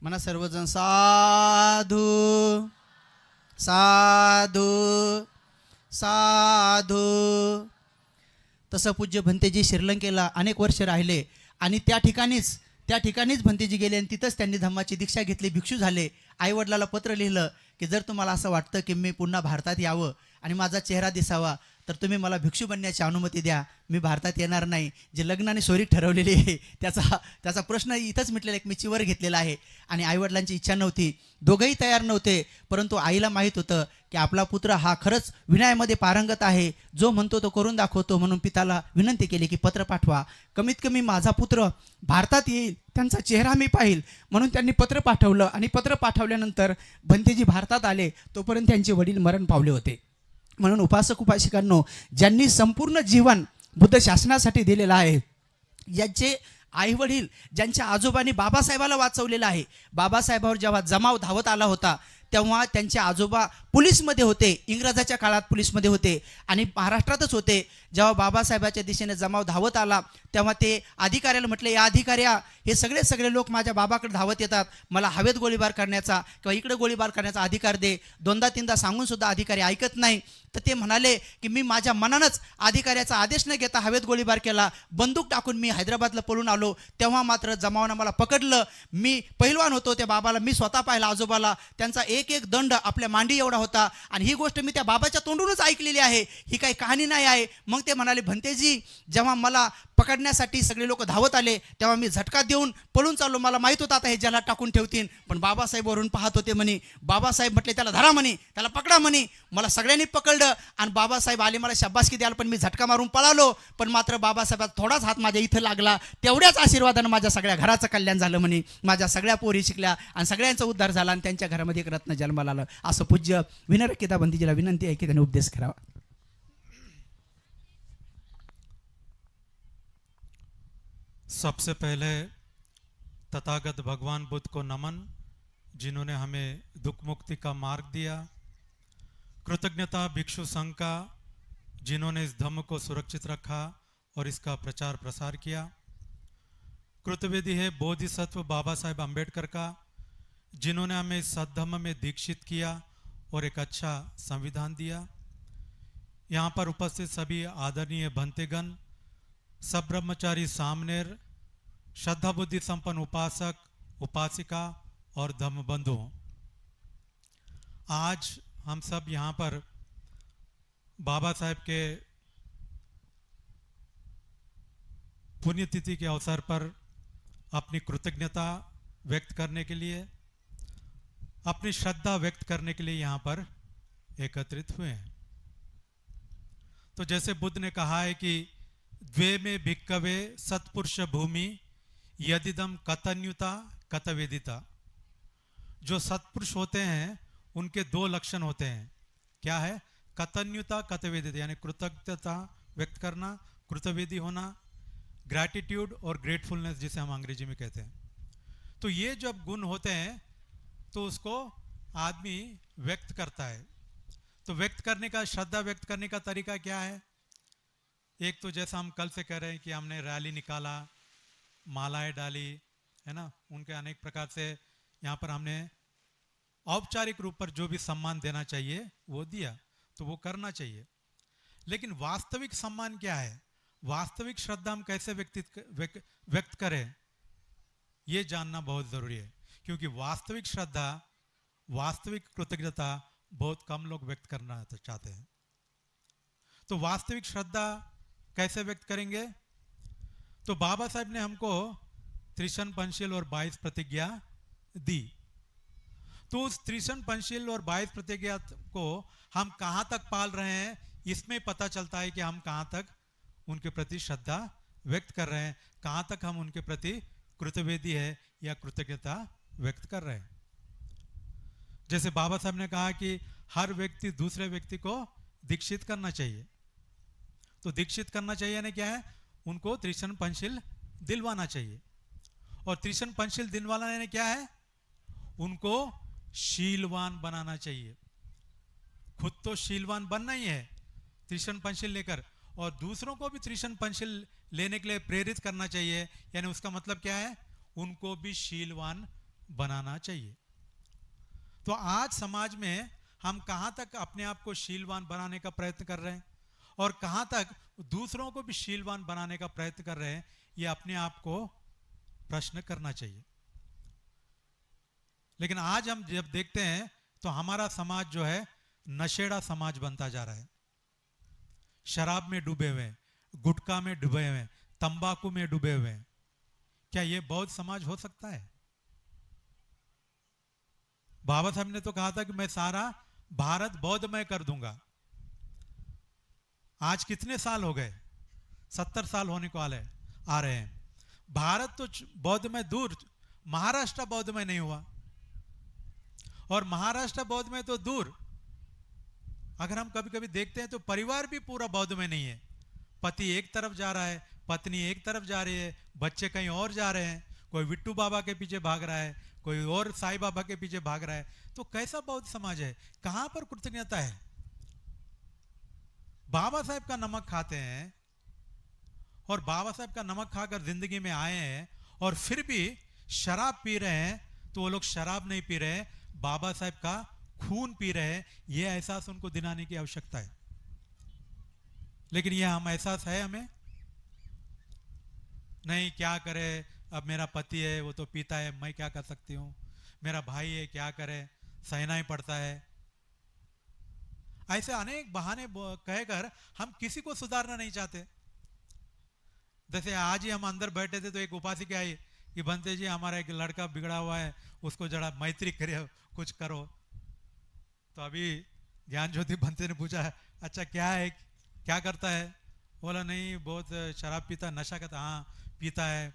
म्हणा सर्वजण साधू साधू साधू. तसं पूज्य भंतेजी श्रीलंकेला अनेक वर्ष राहिले आणि त्या ठिकाणीच भंतेजी गेले आणि तिथंच त्यांनी धम्माची दीक्षा घेतली, भिक्षू झाले. आईवडिलाला पत्र लिहिलं की जर तुम्हाला असं वाटतं की मी पुन्हा भारतात यावं आणि माझा चेहरा दिसावा तर तुम्ही मला भिक्षू बनण्याची अनुमती द्या, मी भारतात येणार नाही. जे लग्नाने सोयरीक ठरवलेली आहे त्याचा प्रश्न इथंच मिटलेला एक मी चिवर घेतलेला आहे. आणि आईवडिलांची इच्छा नव्हती, दोघंही तयार नव्हते, परंतु आईला माहीत होतं की आपला पुत्र हा खरंच विनयामध्ये पारंगत आहे, जो म्हणतो तो करून दाखवतो. म्हणून पिताला विनंती केली की पत्र पाठवा, कमीत कमी माझा पुत्र भारतात येईल, त्यांचा चेहरा मी पाहिल. म्हणून त्यांनी पत्र पाठवलं आणि पत्र पाठवल्यानंतर भंतेजी भारतात आले तोपर्यंत त्यांचे वडील मरण पावले होते. म्हणून उपासक उपासिकांनो, ज्यांनी संपूर्ण जीवन बुद्ध शासनासाठी दिलेलं आहे, ज्यांचे आईवडील, ज्यांच्या आजोबांनी बाबासाहेबाला वाचवलेलं आहे, बाबासाहेबावर जेव्हा जमाव धावत आला होता तेव्हा त्यांचे आजोबा पोलीसमध्ये होते, इंग्रजाच्या काळात पोलीसमध्ये होते आणि महाराष्ट्रातच होते. जेव्हा बाबासाहेबाच्या दिशेने जमाव धावत आला तेव्हा ते अधिकाऱ्याला म्हटले, या अधिकाऱ्या, हे सगळे लोक माझ्या बाबाकडे धावत येतात, मला हवेत गोळीबार करण्याचा किंवा इकडे गोळीबार करण्याचा अधिकार दे. दोनदा तीनदा सांगून सुद्धा अधिकारी ऐकत नाही. तर ते म्हणाले की मी माझ्या मनानंच अधिकाऱ्याचा आदेश न घेता हवेत गोळीबार केला, बंदूक टाकून मी हैदराबादला पळून आलो. तेव्हा मात्र जमावानं मला पकडलं. मी पहिलवान होतो, त्या बाबाला मी स्वतः पाहिला, आजोबाला, त्यांचा एक एक दंड आपल्या मांडी एवढा होता. आणि ही गोष्ट मी त्या बाबाच्या तोंडूनच ऐकलेली आहे, ही काही कहाणी नाही आहे. मग ते म्हणाले, भंतेजी, जेव्हा मला पकडण्यासाठी सगळे लोक धावत आले तेव्हा मी झटका देऊन पळून चाललो, मला माहीत होतं आता हे जला टाकून ठेवतील, पण बाबासाहेब वरून पाहत होते म्हणे. बाबासाहेब म्हटले त्याला धरा म्हणे, त्याला पकडा म्हणे. मला सगळ्यांनी पकडलं आणि बाबासाहेब आले मला शाबासकी द्यायला, पण मी झटका मारून पळालो. पण मात्र बाबासाहेबाचा थोडाच हात माझ्या इथं लागला, तेवढ्याच आशीर्वादानं माझ्या सगळ्या घराचं कल्याण झालं म्हणे. माझ्या सगळ्या पोरी शिकल्या आणि सगळ्यांचा उद्धार झाला आणि त्यांच्या घरामध्ये एक रत्न जन्माला आलं. असं पूज्य विनरकिता भंतेजीला विनंती आहे की त्यांनी उपदेश करावा. सबसे पहले तथागत भगवान बुद्ध को नमन, जिन्होंने हमें दुख मुक्ति का मार्ग दिया. कृतज्ञता भिक्षु संघ का, जिन्होंने इस धम्म को सुरक्षित रखा और इसका प्रचार प्रसार किया. कृतवेदी है बोधिसत्व बाबा साहेब अम्बेडकर का, जिन्होंने हमें इस सद्धम्म में दीक्षित किया और एक अच्छा संविधान दिया. यहाँ पर उपस्थित सभी आदरणीय भंतेगण, सब ब्रह्मचारी सामनेर, श्रद्धा बुद्धि संपन्न उपासक उपासिका और धम्म बंधु, आज हम सब यहाँ पर बाबा साहेब के पुण्यतिथि के अवसर पर अपनी कृतज्ञता व्यक्त करने के लिए, अपनी श्रद्धा व्यक्त करने के लिए यहाँ पर एकत्रित हुए हैं. तो जैसे बुद्ध ने कहा है कि द्वे में भिक्कवे सत्पुरुष भूमि यदिदम कतन्युता कतवेदिता, जो सत्पुरुष होते हैं उनके दो लक्षण होते हैं. क्या है? कतन्युता कतवेदिता, यानी कृतज्ञता व्यक्त करना, कृतवेदी होना, ग्रैटिट्यूड और ग्रेटफुलनेस जिसे हम अंग्रेजी में कहते हैं. तो ये जब गुण होते हैं तो उसको आदमी व्यक्त करता है. तो व्यक्त करने का, श्रद्धा व्यक्त करने का तरीका क्या है? एक तो जैसा हम कल से कह रहे हैं कि हमने रैली निकाला, मालाएं डाली, है ना, उनके अनेक प्रकार से यहाँ पर हमने औपचारिक रूप पर जो भी सम्मान देना चाहिए वो दिया, तो वो करना चाहिए. लेकिन वास्तविक सम्मान क्या है, वास्तविक श्रद्धा हम कैसे व्यक्त करें, ये जानना बहुत जरूरी है. क्योंकि वास्तविक श्रद्धा, वास्तविक कृतज्ञता बहुत कम लोग व्यक्त करना चाहते हैं. तो वास्तविक श्रद्धा कैसे व्यक्त करेंगे? तो बाबा साहब ने हमको त्रिशन पंचशील और 22 प्रतिज्ञा दी. तो उस त्रिशन पंचशील और 22 प्रतिज्ञा को हम कहां तक पाल रहे हैं, इसमें पता चलता है कि हम कहां तक उनके प्रति श्रद्धा व्यक्त कर रहे हैं, कहां तक हम उनके प्रति कृतवेदी है या कृतज्ञता व्यक्त कर रहे हैं. जैसे बाबा साहब ने कहा कि हर व्यक्ति दूसरे व्यक्ति को दीक्षित करना चाहिए. तो दीक्षित करना चाहिए यानी क्या है? उनको त्रिशन पंचशील दिलवाना चाहिए. और त्रिशन पंचशील दिलवाना यानी क्या है? उनको शीलवान बनाना चाहिए. खुद तो शीलवान बनना ही है त्रिशन पंचशील लेकर, और दूसरों को भी त्रिशन पंचशील लेने के लिए प्रेरित करना चाहिए. यानी उसका मतलब क्या है? उनको भी शीलवान बनाना चाहिए। तो आज समाज में हम कहां तक अपने आप को शीलवान बनाने का प्रयत्न कर रहे हैं और कहां तक दूसरों को भी शीलवान बनाने का प्रयत्न कर रहे हैं, ये अपने आप को प्रश्न करना चाहिए। लेकिन आज हम जब देखते हैं तो हमारा समाज जो है नशेड़ा समाज बनता जा रहा है। शराब में डूबे हुए हैं, गुटखा में डूबे हुए हैं, तंबाकू में डूबे हुए हैं। क्या यह बौद्ध समाज हो सकता है? बाबा साहब ने तो कहा था कि मैं सारा भारत बौद्धमय कर दूंगा। आज कितने साल हो गए? 70 साल होने को आ रहे हैं। भारत तो बौद्धमय दूर, महाराष्ट्र बौद्धमय नहीं हुआ, और महाराष्ट्र बौद्धमय तो दूर, अगर हम कभी कभी देखते हैं तो परिवार भी पूरा बौद्धमय नहीं है। पति एक तरफ जा रहा है, पत्नी एक तरफ जा रही है, बच्चे कहीं और जा रहे हैं, कोई विट्टू बाबा के पीछे भाग रहा है, कोई और साईं बाबा के पीछे भाग रहा है। तो कैसा बौद्ध समाज है? कहां पर कृतज्ञता है? बाबा साहब का नमक खाते हैं और बाबा साहब का नमक खाकर जिंदगी में आए हैं और फिर भी शराब पी रहे हैं, तो वो लोग शराब नहीं पी रहे, बाबा साहब का खून पी रहे हैं। यह एहसास उनको दिलाने की आवश्यकता है। लेकिन यह हम एहसास है हमें नहीं। क्या करे, अब मेरा पति है वो तो पीता है, मैं क्या कर सकती हूं, मेरा भाई है क्या करे, सहना ही पड़ता है। ऐसे अनेक बहाने कहकर हम किसी को सुधारना नहीं चाहते। जैसे आज ही हम अंदर बैठे थे तो एक उपासिका आई कि बंते जी हमारा एक लड़का बिगड़ा हुआ है, उसको जरा मैत्री करे, कुछ करो। तो अभी ज्ञान ज्योति बंते ने पूछा, अच्छा क्या है, क्या करता है? बोला नहीं बहुत शराब पीता, नशा करता। हाँ पीता है,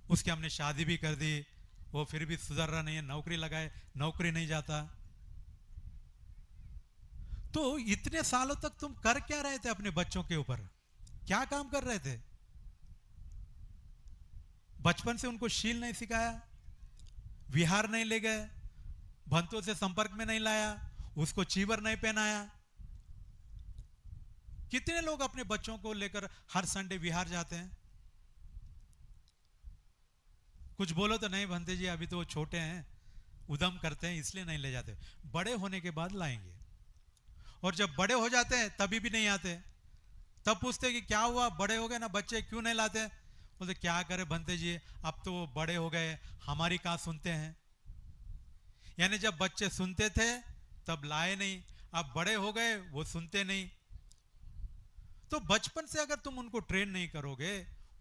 उसकी हमने शादी भी कर दी, वो फिर भी सुधर रहा नहीं है, नौकरी लगाए, नौकरी नहीं जाता। तो इतने सालों तक तुम कर क्या रहे थे? अपने बच्चों के ऊपर क्या काम कर रहे थे? बचपन से उनको शील नहीं सिखाया, विहार नहीं ले गए, भंतों से संपर्क में नहीं लाया, उसको चीवर नहीं पहनाया। कितने लोग अपने बच्चों को लेकर हर संडे विहार जाते हैं? कुछ बोलो तो नहीं भंते जी अभी तो वो छोटे हैं, उद्यम करते हैं इसलिए नहीं ले जाते। बड़े होने के बाद लाएंगे, और जब बड़े हो जाते हैं तभी भी नहीं आते। तब पूछते कि क्या हुआ, बड़े हो गए ना बच्चे, क्यों नहीं लाते? बोलते क्या करे भंते जी, अब तो वो बड़े हो गए, हमारी कहां सुनते हैं। यानी जब बच्चे सुनते थे तब लाए नहीं, अब बड़े हो गए वो सुनते नहीं। तो बचपन से अगर तुम उनको ट्रेन नहीं करोगे,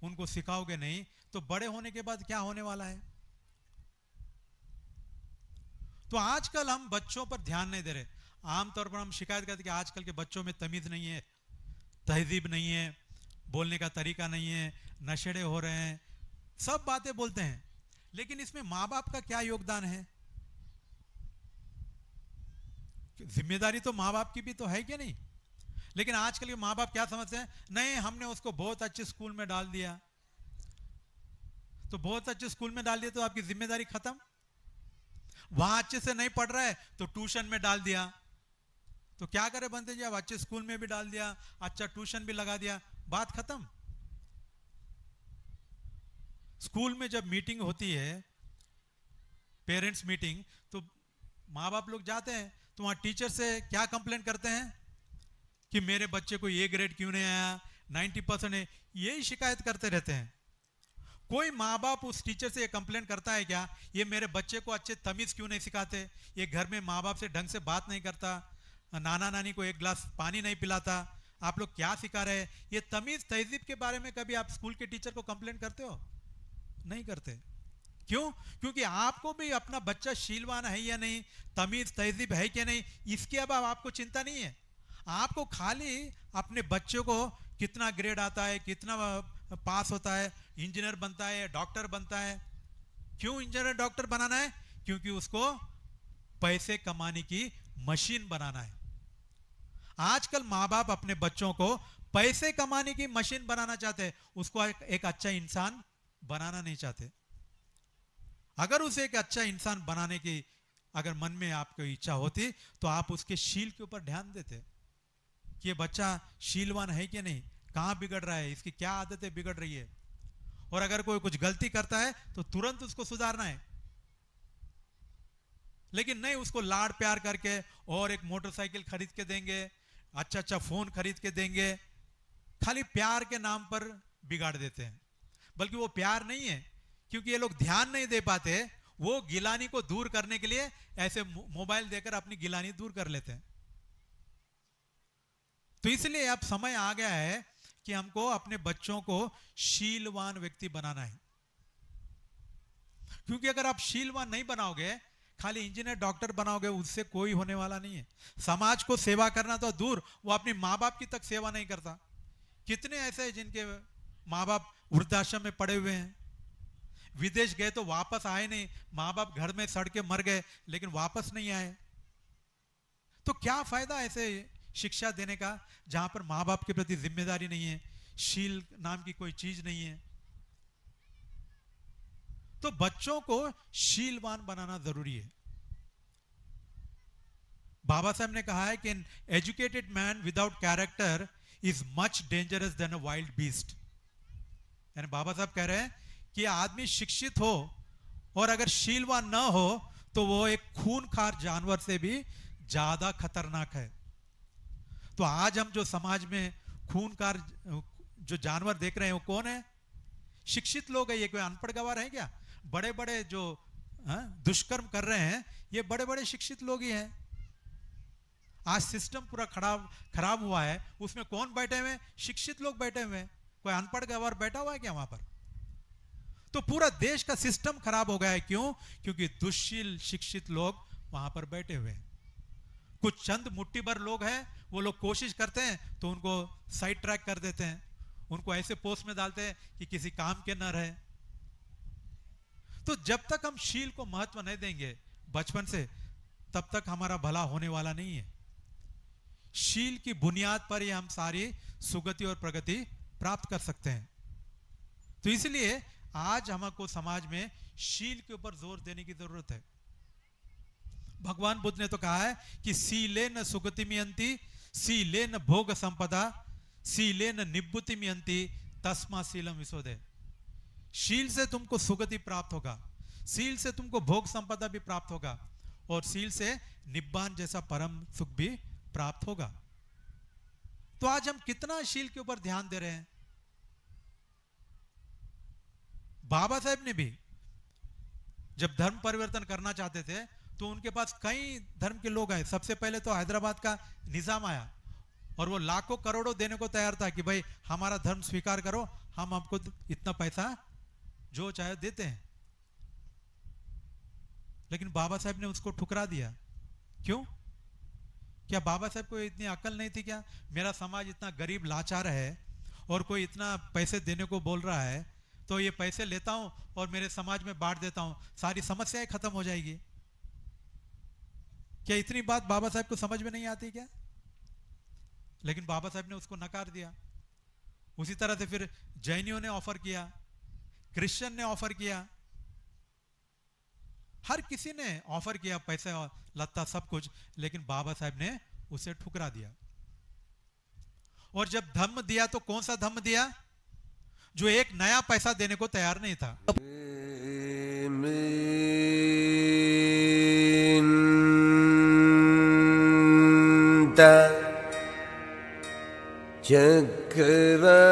उनको सिखाओगे नहीं, तो बड़े होने के बाद क्या होने वाला है? तो आजकल हम बच्चों पर ध्यान नहीं दे रहे। आमतौर पर हम शिकायत करते कि आजकल के बच्चों में तमीज नहीं है, तहजीब नहीं है, बोलने का तरीका नहीं है, नशेड़े हो रहे हैं, सब बातें बोलते हैं। लेकिन इसमें मां बाप का क्या योगदान है? जिम्मेदारी तो मां बाप की भी तो है कि नहीं? लेकिन आजकल के मां बाप क्या समझते हैं, नहीं हमने उसको बहुत अच्छे स्कूल में डाल दिया, तो बहुत अच्छे स्कूल में डाल दिया तो आपकी जिम्मेदारी खत्म। वहां अच्छे से नहीं पढ़ रहा है तो ट्यूशन में डाल दिया, तो क्या करे बनते जी, अब अच्छे स्कूल में भी डाल दिया, अच्छा ट्यूशन भी लगा दिया, बात खत्म। स्कूल में जब मीटिंग होती है, पेरेंट्स मीटिंग, तो मां बाप लोग जाते हैं तो वहां टीचर से क्या कंप्लेंट करते हैं कि मेरे बच्चे को ये ग्रेड क्यों नहीं आया, 90% है, यही शिकायत करते रहते हैं। कोई माँ बाप उस टीचर से ये कंप्लेंट करता है क्या, ये मेरे बच्चे को अच्छे तमीज क्यों नहीं सिखाते, ये घर में माँ बाप से ढंग से बात नहीं करता, नाना नानी को एक गिलास पानी नहीं पिलाता, आप लोग क्या सिखा रहे हैं? ये तमीज तहजीब के बारे में कभी आप स्कूल के टीचर को कंप्लेंट करते हो? नहीं करते। क्यों? क्योंकि आपको भी अपना बच्चा शीलवान है या नहीं, तमीज तहजीब है क्या नहीं, इसके अब आपको चिंता नहीं है। आपको खाली अपने बच्चों को कितना ग्रेड आता है, कितना पास होता है, इंजीनियर बनता है, डॉक्टर बनता है। क्यों इंजीनियर डॉक्टर बनाना है? क्योंकि उसको पैसे कमाने की मशीन बनाना है। आजकल माँ बाप अपने बच्चों को पैसे कमाने की मशीन बनाना चाहते हैं, उसको एक अच्छा इंसान बनाना नहीं चाहते। अगर उसे एक अच्छा इंसान बनाने की अगर मन में आपको इच्छा होती तो आप उसके शील के ऊपर ध्यान देते कि ये बच्चा शीलवान है कि नहीं, कहां बिगड़ रहा है, इसकी क्या आदतें बिगड़ रही है, और अगर कोई कुछ गलती करता है तो तुरंत उसको सुधारना है। लेकिन नहीं, उसको लाड़ प्यार करके और एक मोटरसाइकिल खरीद के देंगे, अच्छा अच्छा फोन खरीद के देंगे, खाली प्यार के नाम पर बिगाड़ देते हैं। बल्कि वो प्यार नहीं है, क्योंकि ये लोग ध्यान नहीं दे पाते, वो गिलानी को दूर करने के लिए ऐसे मोबाइल देकर अपनी गिलानी दूर कर लेते हैं। तो इसलिए अब समय आ गया है कि हमको अपने बच्चों को शीलवान व्यक्ति बनाना है। क्योंकि अगर आप शीलवान नहीं बनाओगे, खाली इंजीनियर डॉक्टर बनाओगे, उससे कोई होने वाला नहीं है। समाज को सेवा करना तो दूर, वो अपने माँ बाप की तक सेवा नहीं करता। कितने ऐसे हैं जिनके माँ बाप वृद्धाश्रम में पड़े हुए हैं, विदेश गए तो वापस आए नहीं, माँ बाप घर में सड़ के मर गए लेकिन वापस नहीं आए। तो क्या फायदा ऐसे शिक्षा देने का जहां पर माँ बाप के प्रति जिम्मेदारी नहीं है, शील नाम की कोई चीज नहीं है। तो बच्चों को शीलवान बनाना जरूरी है। बाबा साहब ने कहा है कि an educated man without character is much dangerous than a wild beast. यानी बाबा साहब कह रहे हैं कि आदमी शिक्षित हो और अगर शीलवान न हो तो वो एक खूनखार जानवर से भी ज्यादा खतरनाक है। तो आज हम जो समाज में खूनखार जो जानवर देख रहे हैं वो कौन है? शिक्षित लोग हैं। ये कोई अनपढ़ गवार है क्या? बड़े बड़े जो दुष्कर्म कर रहे हैं ये बड़े बड़े शिक्षित लोग ही हैं। आज सिस्टम पूरा खराब हुआ है, उसमें कौन बैठे हुए हैं? शिक्षित लोग बैठे हुए हैं। कोई अनपढ़ गवार बैठा हुआ है क्या वहां पर? तो पूरा देश का सिस्टम खराब हो गया है। क्यों? क्योंकि दुष्शील शिक्षित लोग वहां पर बैठे हुए हैं। कुछ चंद मुट्ठी भर लोग हैं, वो लोग कोशिश करते हैं तो उनको साइड ट्रैक कर देते हैं, उनको ऐसे पोस्ट में डालते हैं कि किसी काम के न रहे। तो जब तक हम शील को महत्व नहीं देंगे बचपन से, तब तक हमारा भला होने वाला नहीं है। शील की बुनियाद पर ही हम सारी सुगति और प्रगति प्राप्त कर सकते हैं। तो इसलिए आज हमको समाज में शील के ऊपर जोर देने की जरूरत है। भगवान बुद्ध ने तो कहा है कि सीलेन सुगतिमियंति, सीलेन भोग संपदा, सीलेन निब्बुतिमियंति, तस्मा शीलम विशोधे। शील से तुमको सुगति प्राप्त होगा, शील से तुमको भोग संपदा भी प्राप्त होगा, और शील से निब्बान जैसा परम सुख भी प्राप्त होगा। तो आज हम कितना शील के ऊपर ध्यान दे रहे हैं? बाबा साहब ने भी जब धर्म परिवर्तन करना चाहते थे तो उनके पास कई धर्म के लोग आए। सबसे पहले तो हैदराबाद का निजाम आया और वो लाखों करोड़ों देने को तैयार था कि भाई हमारा धर्म स्वीकार करो, हम आपको इतना पैसा जो चाहे देते हैं। लेकिन बाबा साहब ने उसको ठुकरा दिया। क्यों? क्या बाबा साहब को इतनी अकल नहीं थी क्या? मेरा समाज इतना गरीब लाचार है और कोई इतना पैसे देने को बोल रहा है तो ये पैसे लेता हूं और मेरे समाज में बांट देता हूं, सारी समस्याएं खत्म हो जाएगी। क्या इतनी बात बाबा साहब को समझ में नहीं आती क्या? लेकिन बाबा साहब ने उसको नकार दिया। उसी तरह से फिर जैनियों ने ऑफर किया, क्रिश्चियन ने ऑफर किया, हर किसी ने ऑफर किया पैसे और लत्ता सब कुछ, लेकिन बाबा साहब ने उसे ठुकरा दिया। और जब धम्म दिया तो कौन सा धम्म दिया? जो एक नया पैसा देने को तैयार नहीं था। चक्रवाले